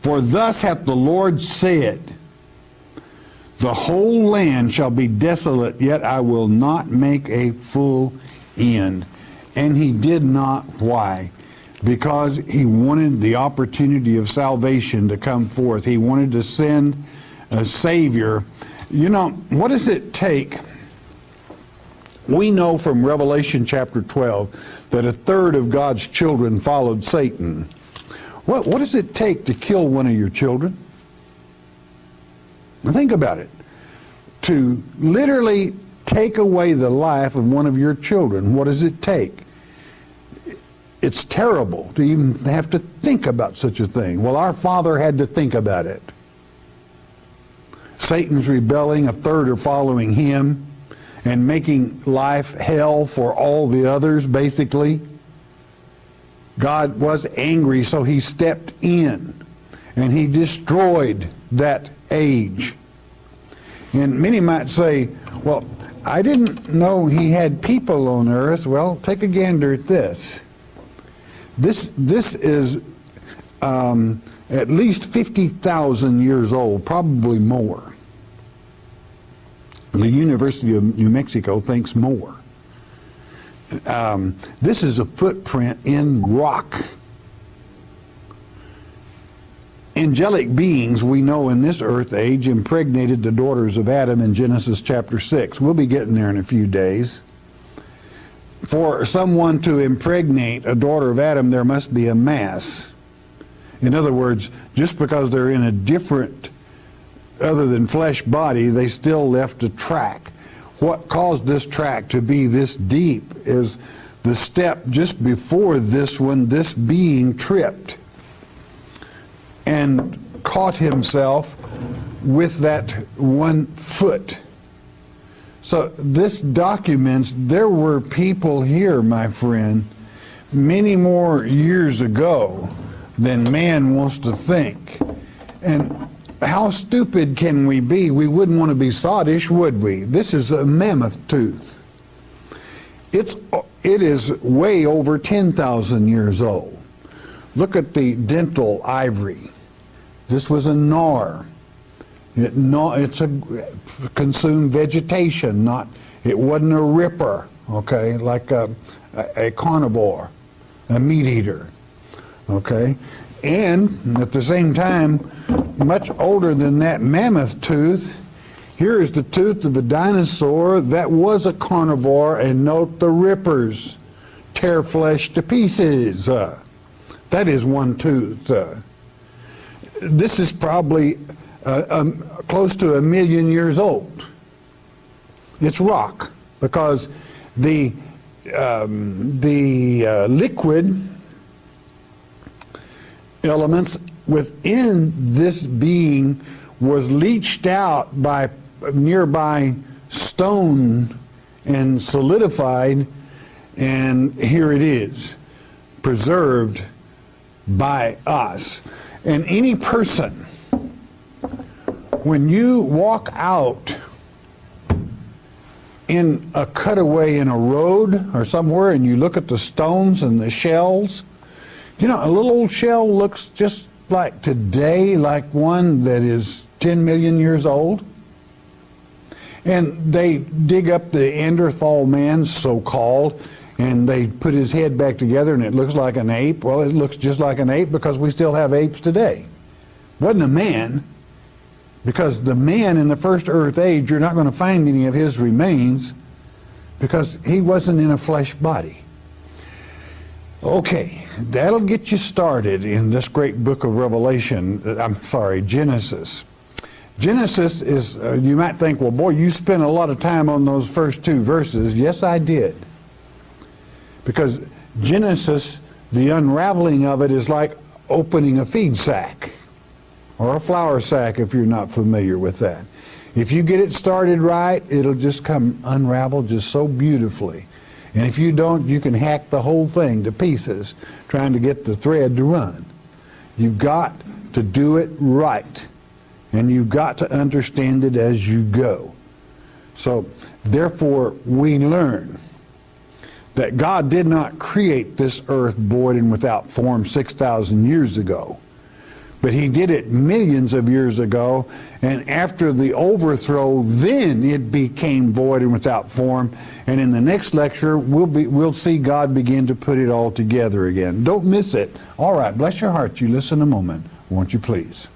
For thus hath the Lord said, the whole land shall be desolate, yet I will not make a full end. And he did not. Why? Because he wanted the opportunity of salvation to come forth. He wanted to send a Savior. You know, what does it take? We know from Revelation chapter 12 that a third of God's children followed Satan. What does it take to kill one of your children? Now think about it. To literally take away the life of one of your children, what does it take? It's terrible to even have to think about such a thing. Well, our Father had to think about it. Satan's rebelling, a third are following him, and making life hell for all the others, basically. God was angry, so he stepped in, and he destroyed that age. And many might say, well, I didn't know he had people on earth. Well, take a gander at this. This is at least 50,000 years old, probably more. The University of New Mexico thinks more. This is a footprint in rock. Angelic beings, we know in this earth age, impregnated the daughters of Adam in Genesis chapter 6. We'll be getting there in a few days. For someone to impregnate a daughter of Adam, there must be a mass. In other words, just because they're in a different, other than flesh body, they still left a track. What caused this track to be this deep is the step just before this one, this being tripped and caught himself with that 1 foot. So this documents there were people here, my friend, many more years ago than man wants to think. And how stupid can we be? We wouldn't want to be sottish, would we? This is a mammoth tooth. It is way over 10,000 years old. Look at the dental ivory. This was a gnar. It's a consumed vegetation, not. It wasn't a ripper, okay, like a carnivore, a meat eater, okay. And at the same time, much older than that mammoth tooth. Here is the tooth of a dinosaur that was a carnivore, and note the rippers tear flesh to pieces. That is one tooth. This is probably close to 1 million years old. It's rock, because the liquid elements within this being was leached out by nearby stone and solidified, and here it is, preserved by us. And any person, when you walk out in a cutaway in a road or somewhere and you look at the stones and the shells, you know, a little old shell looks just like today, like one that is 10 million years old. And they dig up the Neanderthal man, so-called, and they put his head back together and it looks like an ape. Well, it looks just like an ape because we still have apes today. It wasn't a man, because the man in the first earth age, you're not going to find any of his remains because he wasn't in a flesh body. Okay, that'll get you started in this great book of Genesis. Genesis is, you might think, well, boy, you spent a lot of time on those first 2 verses. Yes, I did. Because Genesis, the unraveling of it is like opening a feed sack or a flour sack, if you're not familiar with that. If you get it started right, it'll just come unravel just so beautifully. And if you don't, you can hack the whole thing to pieces trying to get the thread to run. You've got to do it right. And you've got to understand it as you go. So, therefore, we learn that God did not create this earth void and without form 6,000 years ago. But he did it millions of years ago, and after the overthrow, then it became void and without form. And in the next lecture, we'll see God begin to put it all together again. Don't miss it. All right, bless your heart. You listen a moment, won't you please?